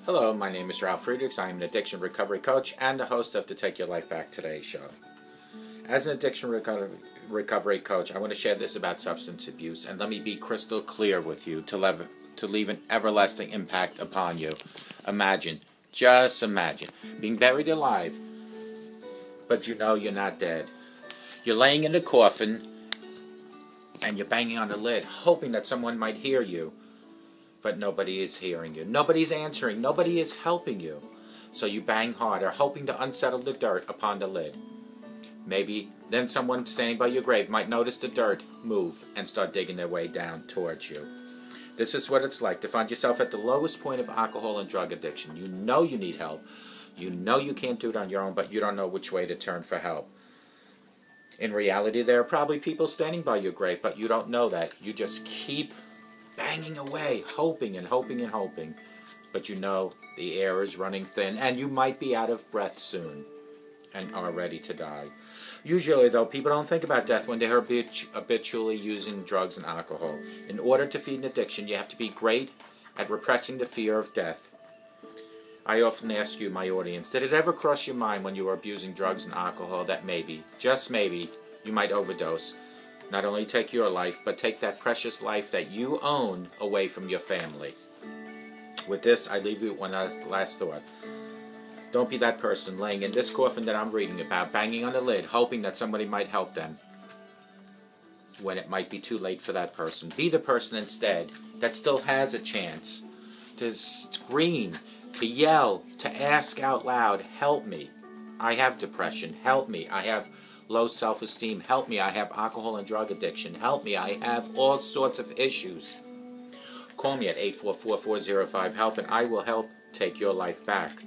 Hello, my name is Ralf Friedrichs. I am an addiction recovery coach and the host of the Take Your Life Back Today show. As an addiction recovery coach, I want to share this about substance abuse, and let me be crystal clear with you to leave an everlasting impact upon you. Just imagine, being buried alive, but you know you're not dead. You're laying in a coffin, and you're banging on the lid, hoping that someone might hear you. But nobody is hearing you. Nobody's answering. Nobody is helping you. So you bang harder, hoping to unsettle the dirt upon the lid. Maybe then someone standing by your grave might notice the dirt move and start digging their way down towards you. This is what it's like to find yourself at the lowest point of alcohol and drug addiction. You know you need help. You know you can't do it on your own, but you don't know which way to turn for help. In reality, there are probably people standing by your grave, but you don't know that. You just keep banging away, hoping and hoping and hoping. But you know the air is running thin, and you might be out of breath soon and are ready to die. Usually, though, people don't think about death when they're habitually using drugs and alcohol. In order to feed an addiction, you have to be great at repressing the fear of death. I often ask you, my audience, did it ever cross your mind when you were abusing drugs and alcohol that maybe, just maybe, you might overdose? Not only take your life, but take that precious life that you own away from your family. With this, I leave you with one last thought. Don't be that person laying in this coffin that I'm reading about, banging on the lid, hoping that somebody might help them, when it might be too late for that person. Be the person instead that still has a chance to scream, to yell, to ask out loud, help me. I have depression. Help me. I have low self-esteem. Help me. I have alcohol and drug addiction. Help me. I have all sorts of issues. Call me at 844-405-HELP and I will help take your life back,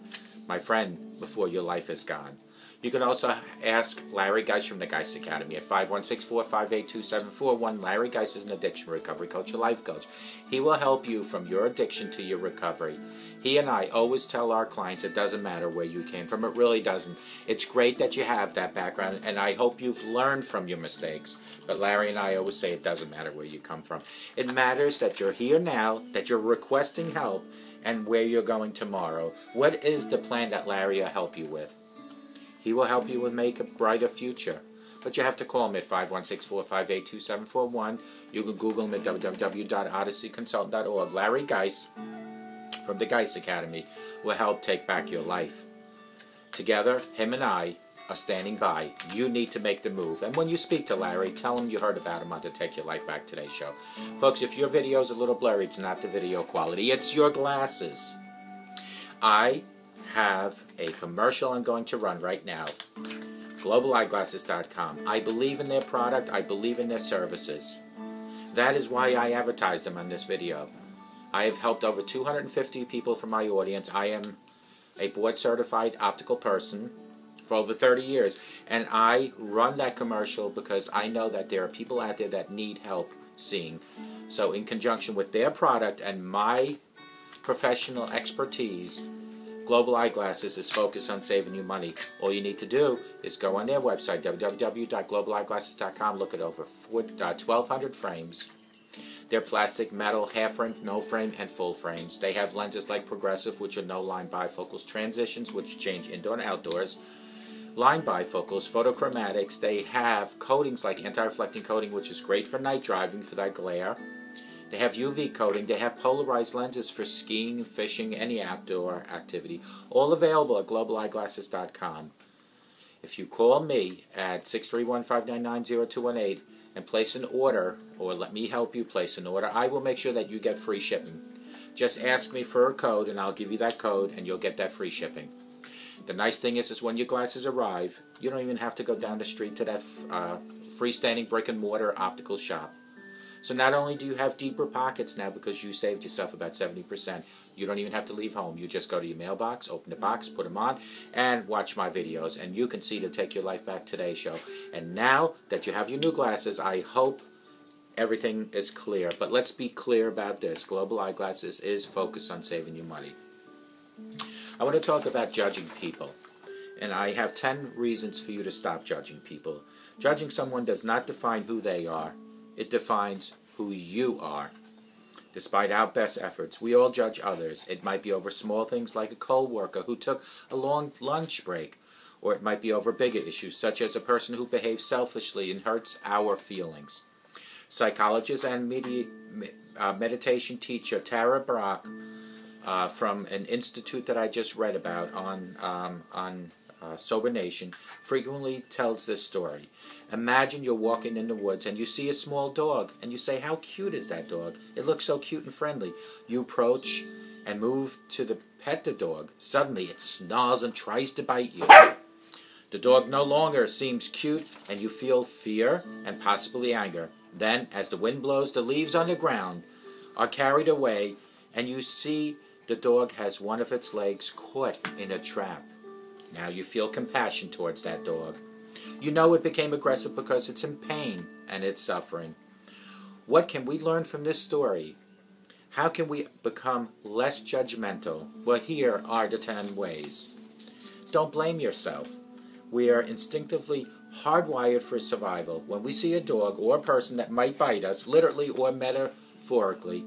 my friend, before your life is gone. You can also ask Larry Geis from the Geis Academy at 516-458-2741. Larry Geis is an addiction recovery coach, a life coach. He will help you from your addiction to your recovery. He and I always tell our clients it doesn't matter where you came from. It really doesn't. It's great that you have that background, and I hope you've learned from your mistakes. But Larry and I always say it doesn't matter where you come from. It matters that you're here now, that you're requesting help, and where you're going tomorrow. What is the plan that Larry will help you with? He will help you make a brighter future. But you have to call him at 516-458-2741. You can Google him at www.odysseyconsultant.org. Larry Geis from the Geis Academy will help take back your life. Together, him and I are standing by. You need to make the move. And when you speak to Larry, tell him you heard about him on the Take Your Life Back Today show. Folks, if your video is a little blurry, it's not the video quality. It's your glasses. I have a commercial I'm going to run right now. GlobalEyeglasses.com. I believe in their product. I believe in their services. That is why I advertise them on this video. I have helped over 250 people from my audience. I am a board-certified optical person for over 30 years. And I run that commercial because I know that there are people out there that need help seeing. So in conjunction with their product and my professional expertise, Global Eyeglasses is focused on saving you money. All you need to do is go on their website, www.globaleyeglasses.com, look at over 1,200 frames. They're plastic, metal, half frame, no frame, and full frames. They have lenses like progressive, which are no-line bifocals, transitions, which change indoor and outdoors, line bifocals, photochromatics. They have coatings like anti-reflecting coating, which is great for night driving, for that glare. They have UV coating. They have polarized lenses for skiing, fishing, any outdoor activity. All available at globaleyeglasses.com. If you call me at 631-599-0218 and place an order, or let me help you place an order, I will make sure that you get free shipping. Just ask me for a code, and I'll give you that code, and you'll get that free shipping. The nice thing is when your glasses arrive, you don't even have to go down the street to that freestanding brick-and-mortar optical shop. So not only do you have deeper pockets now because you saved yourself about 70%, you don't even have to leave home. You just go to your mailbox, open the box, put them on, and watch my videos. And you can see the Take Your Life Back Today show. And now that you have your new glasses, I hope everything is clear. But let's be clear about this. Global Eyeglasses is focused on saving you money. I want to talk about judging people. And I have 10 reasons for you to stop judging people. Judging someone does not define who they are. It defines who you are. Despite our best efforts, we all judge others. It might be over small things like a co-worker who took a long lunch break, or it might be over bigger issues such as a person who behaves selfishly and hurts our feelings. Psychologist and meditation teacher Tara Brach from an institute that I just read about on Sober Nation frequently tells this story. Imagine you're walking in the woods and you see a small dog and you say, "How cute is that dog? It looks so cute and friendly." You approach and move to pet the dog. Suddenly it snarls and tries to bite you. The dog no longer seems cute and you feel fear and possibly anger. Then, as the wind blows, the leaves on the ground are carried away and you see the dog has one of its legs caught in a trap. Now you feel compassion towards that dog. You know it became aggressive because it's in pain and it's suffering. What can we learn from this story? How can we become less judgmental? Well, here are the 10 ways. Don't blame yourself. We are instinctively hardwired for survival. When we see a dog or a person that might bite us, literally or metaphorically,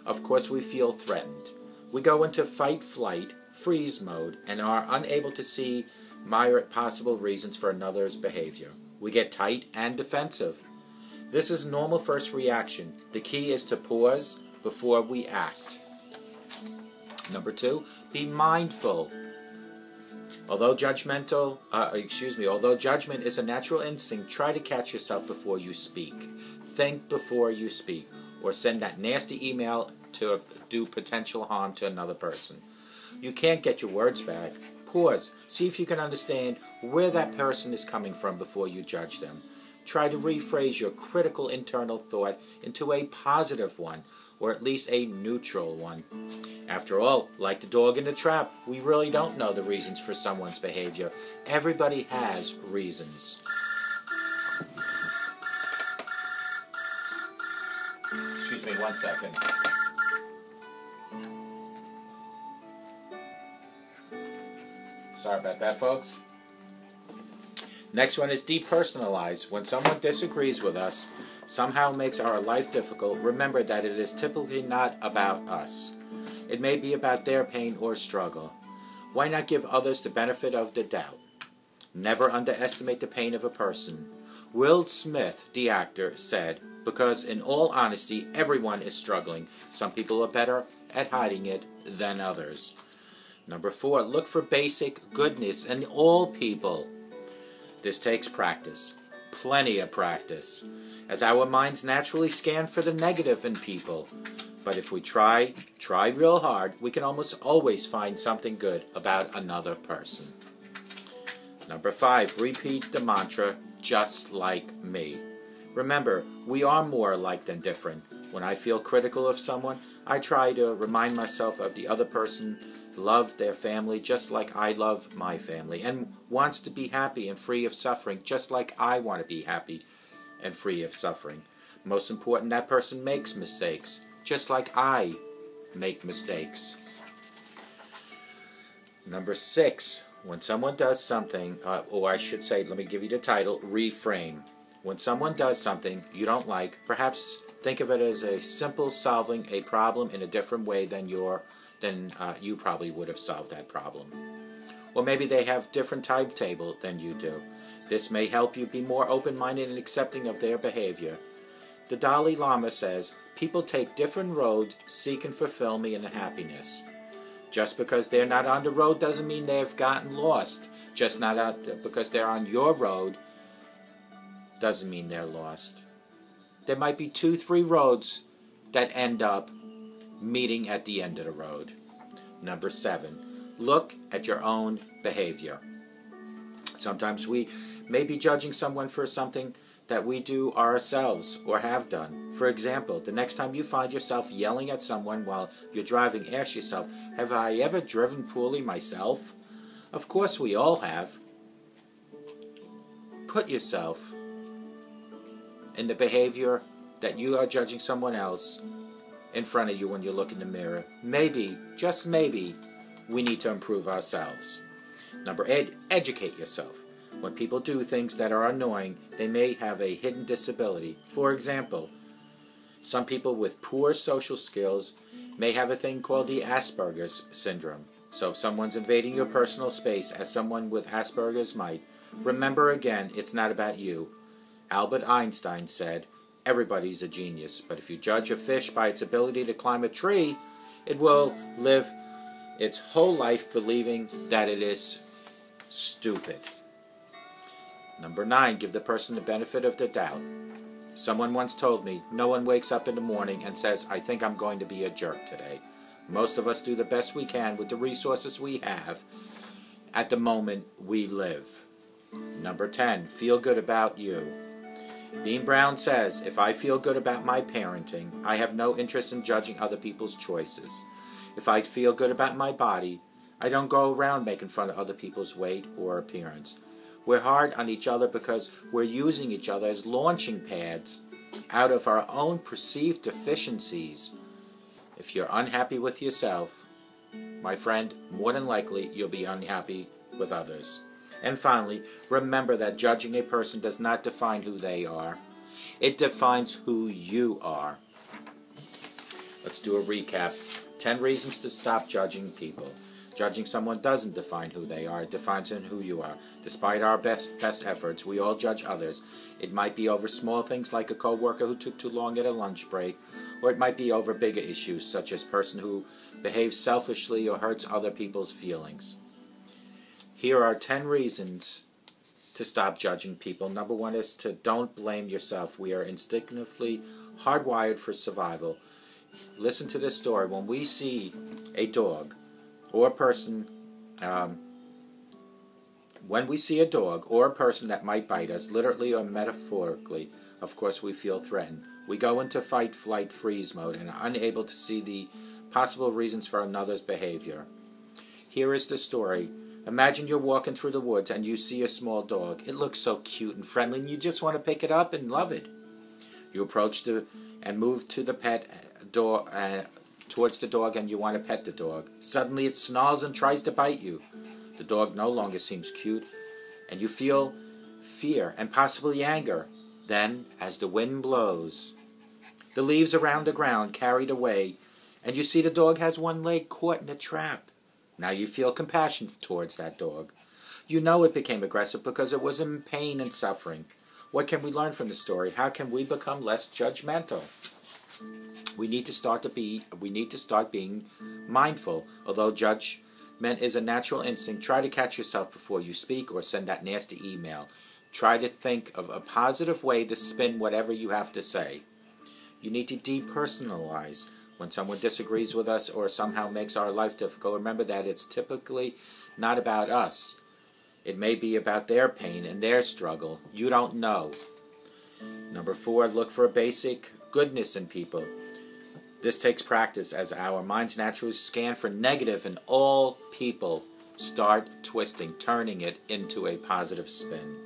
of course we feel threatened. We go into fight, flight, freeze mode and are unable to see myriad possible reasons for another's behavior. We get tight and defensive. This is normal first reaction. The key is to pause before we act. Number 2, be mindful. Although judgment is a natural instinct, try to catch yourself before you speak. Think before you speak, or send that nasty email to do potential harm to another person. You can't get your words back. Pause. See if you can understand where that person is coming from before you judge them. Try to rephrase your critical internal thought into a positive one, or at least a neutral one. After all, like the dog in the trap, we really don't know the reasons for someone's behavior. Everybody has reasons. Excuse me 1 second. Sorry about that, folks. Next one is depersonalize. When someone disagrees with us, somehow makes our life difficult, remember that it is typically not about us. It may be about their pain or struggle. Why not give others the benefit of the doubt? Never underestimate the pain of a person. Will Smith, the actor, said, because in all honesty, everyone is struggling. Some people are better at hiding it than others. Number 4, look for basic goodness in all people. This takes practice, plenty of practice, as our minds naturally scan for the negative in people. But if we try real hard, we can almost always find something good about another person. Number 5, repeat the mantra, just like me. Remember, we are more alike than different. When I feel critical of someone, I try to remind myself of the other person loved their family just like I love my family, and wants to be happy and free of suffering just like I want to be happy and free of suffering. Most important, that person makes mistakes just like I make mistakes. Number 6, when someone does something, or I should say, let me give you the title, reframe. When someone does something you don't like, perhaps think of it as a simple solving a problem in a different way than you probably would have solved that problem. Or maybe they have different timetable than you do. This may help you be more open-minded and accepting of their behavior. The Dalai Lama says, people take different roads seeking fulfillment and happiness. Just because they're not on the road doesn't mean they've gotten lost. Just not out because they're on your road doesn't mean they're lost. There might be 2-3 roads that end up meeting at the end of the road. Number 7, look at your own behavior. Sometimes we may be judging someone for something that we do ourselves or have done. For example, the next time you find yourself yelling at someone while you're driving, ask yourself, have I ever driven poorly myself? Of course we all have. Put yourself in the behavior that you are judging someone else in front of you when you look in the mirror. Maybe, just maybe, we need to improve ourselves. Number 8, educate yourself. When people do things that are annoying, they may have a hidden disability. For example, Some people with poor social skills may have a thing called the Asperger's syndrome. So if someone's invading your personal space, as someone with Asperger's might, remember again, it's not about you. Albert Einstein said, everybody's a genius, but if you judge a fish by its ability to climb a tree, it will live its whole life believing that it is stupid. Number 9, give the person the benefit of the doubt. Someone once told me, no one wakes up in the morning and says, I think I'm going to be a jerk today. Most of us do the best we can with the resources we have at the moment we live. Number 10, feel good about you. Bean Brown says, if I feel good about my parenting, I have no interest in judging other people's choices. If I feel good about my body, I don't go around making fun of other people's weight or appearance. We're hard on each other because we're using each other as launching pads out of our own perceived deficiencies. If you're unhappy with yourself, my friend, more than likely you'll be unhappy with others. And finally, remember that judging a person does not define who they are. It defines who you are. Let's do a recap. 10 reasons to stop judging people. Judging someone doesn't define who they are. It defines who you are. Despite our best efforts, we all judge others. It might be over small things like a coworker who took too long at a lunch break, or it might be over bigger issues such as a person who behaves selfishly or hurts other people's feelings. Here are 10 reasons to stop judging people. Number 1 is to don't blame yourself. We are instinctively hardwired for survival. Listen to this story. When we see a dog or a person, when we see a dog or a person that might bite us, literally or metaphorically, of course we feel threatened. We go into fight, flight, freeze mode and are unable to see the possible reasons for another's behavior. Here is the story. Imagine you're walking through the woods and you see a small dog. It looks so cute and friendly and you just want to pick it up and love it. You approach and move to the towards the dog and you want to pet the dog. Suddenly it snarls and tries to bite you. The dog no longer seems cute and you feel fear and possibly anger. Then, as the wind blows, the leaves around the ground carried away and you see the dog has one leg caught in a trap. Now you feel compassion towards that dog. You know it became aggressive because it was in pain and suffering. What can we learn from the story? How can we become less judgmental? We need to start being mindful. Although judgment is a natural instinct, try to catch yourself before you speak or send that nasty email. Try to think of a positive way to spin whatever you have to say. You need to depersonalize. When someone disagrees with us or somehow makes our life difficult, remember that it's typically not about us. It may be about their pain and their struggle. You don't know. Number 4, look for a basic goodness in people. This takes practice as our minds naturally scan for negative and all people start twisting, turning it into a positive spin.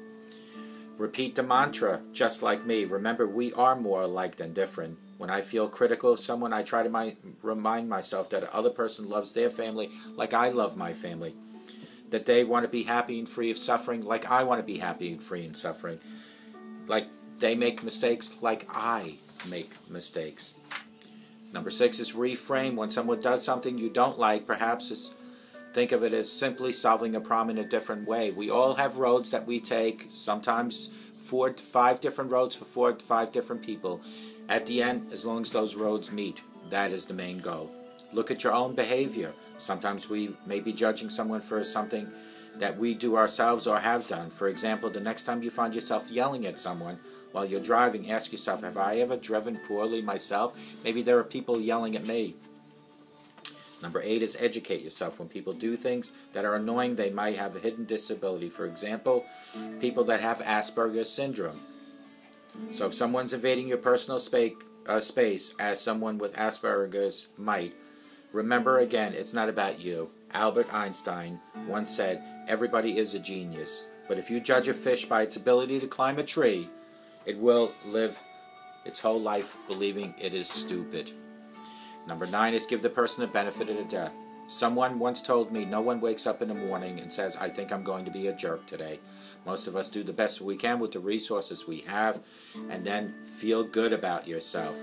Repeat the mantra, just like me. Remember, we are more alike than different. When I feel critical of someone, I try to remind myself that the other person loves their family like I love my family. That they want to be happy and free of suffering like I want to be happy and free of suffering. Like they make mistakes like I make mistakes. Number 6 is reframe. When someone does something you don't like, perhaps think of it as simply solving a problem in a different way. We all have roads that we take, sometimes 4 to 5 different roads for 4 to 5 different people. At the end, as long as those roads meet, that is the main goal. Look at your own behavior. Sometimes we may be judging someone for something that we do ourselves or have done. For example, the next time you find yourself yelling at someone while you're driving, ask yourself, have I ever driven poorly myself? Maybe there are people yelling at me. Number 8 is educate yourself. When people do things that are annoying, they might have a hidden disability. For example, people that have Asperger's syndrome. So if someone's invading your personal space, as someone with Asperger's might, remember again, it's not about you. Albert Einstein once said, everybody is a genius. But if you judge a fish by its ability to climb a tree, it will live its whole life believing it is stupid. Number 9 is give the person the benefit of the doubt. Someone once told me, no one wakes up in the morning and says, I think I'm going to be a jerk today. Most of us do the best we can with the resources we have, and then feel good about yourself.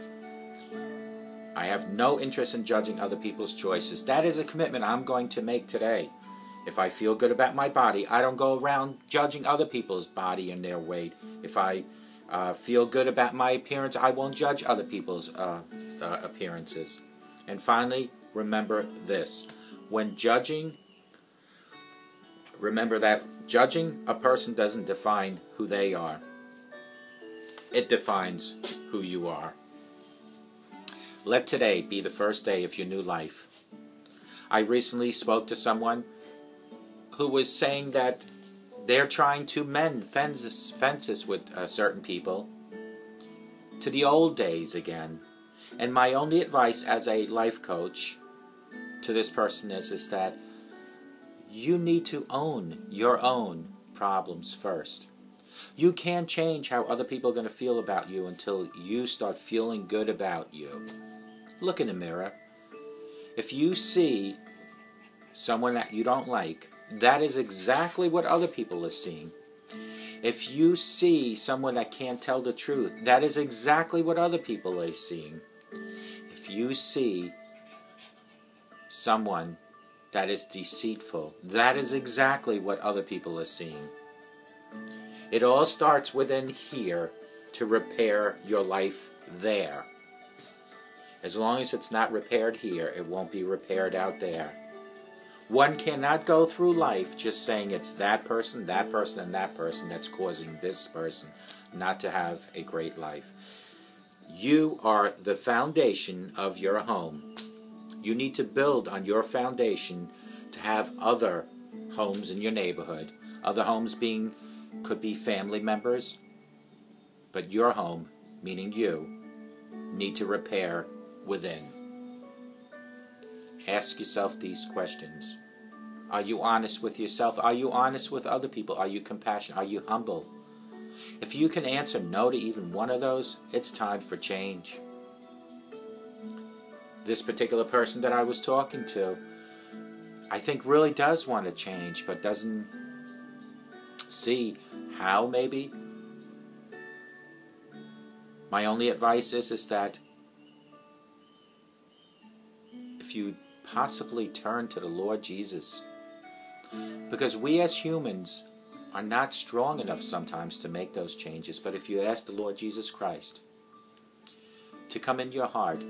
I have no interest in judging other people's choices. That is a commitment I'm going to make today. If I feel good about my body, I don't go around judging other people's body and their weight. If I feel good about my appearance, I won't judge other people's appearances. And finally, remember this. When judging, remember that judging a person doesn't define who they are. It defines who you are. Let today be the first day of your new life. I recently spoke to someone who was saying that they're trying to mend fences with certain people to the old days again. And my only advice as a life coach to this person is that you need to own your own problems first. You can't change how other people are going to feel about you until you start feeling good about you. Look in the mirror. If you see someone that you don't like, that is exactly what other people are seeing. If you see someone that can't tell the truth, that is exactly what other people are seeing. If you see someone that is deceitful, that is exactly what other people are seeing. It all starts within here to repair your life there. As long as it's not repaired here, it won't be repaired out there. One cannot go through life just saying it's that person, and that person that's causing this person not to have a great life. You are the foundation of your home. You need to build on your foundation to have other homes in your neighborhood. Other homes could be family members, but your home, meaning you, need to repair within. Ask yourself these questions. Are you honest with yourself? Are you honest with other people? Are you compassionate? Are you humble? If you can answer no to even one of those, it's time for change. This particular person that I was talking to, I think really does want to change, but doesn't see how maybe. My only advice is that if you possibly turn to the Lord Jesus, because we as humans are not strong enough sometimes to make those changes, but if you ask the Lord Jesus Christ to come into your heart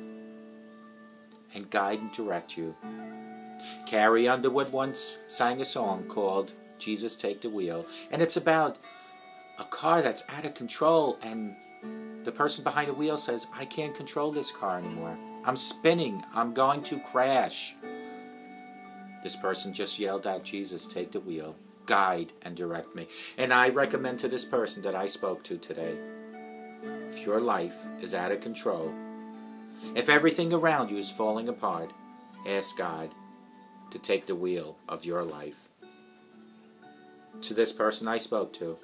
and guide and direct you. Carrie Underwood once sang a song called Jesus Take the Wheel, and it's about a car that's out of control, and the person behind the wheel says, I can't control this car anymore. I'm spinning. I'm going to crash. This person just yelled out, Jesus, take the wheel. Guide and direct me. And I recommend to this person that I spoke to today, if your life is out of control, if everything around you is falling apart, ask God to take the wheel of your life. To this person I spoke to,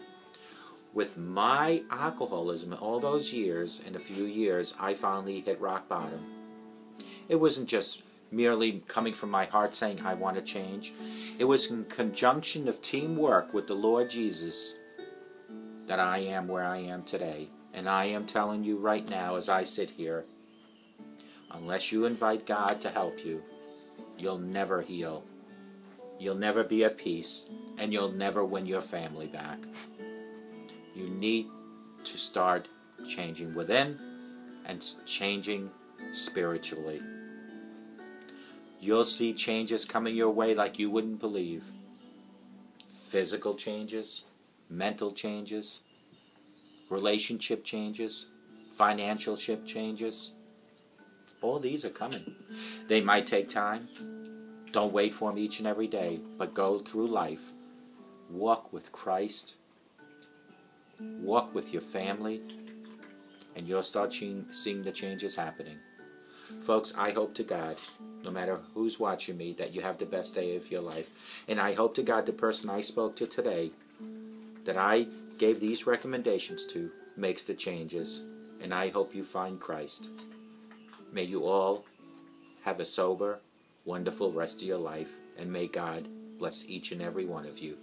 with my alcoholism all those years, in a few years, I finally hit rock bottom. It wasn't just merely coming from my heart saying I want to change. It was in conjunction of teamwork with the Lord Jesus that I am where I am today. And I am telling you right now as I sit here, unless you invite God to help you, you'll never heal. You'll never be at peace, and you'll never win your family back. You need to start changing within and changing spiritually. You'll see changes coming your way like you wouldn't believe. Physical changes, mental changes, relationship changes, financial changes. All these are coming. They might take time. Don't wait for them each and every day, but go through life. Walk with Christ. Walk with your family, and you'll start seeing the changes happening. Folks, I hope to God, no matter who's watching me, that you have the best day of your life. And I hope to God the person I spoke to today, that I gave these recommendations to, makes the changes. And I hope you find Christ. May you all have a sober, wonderful rest of your life. And may God bless each and every one of you.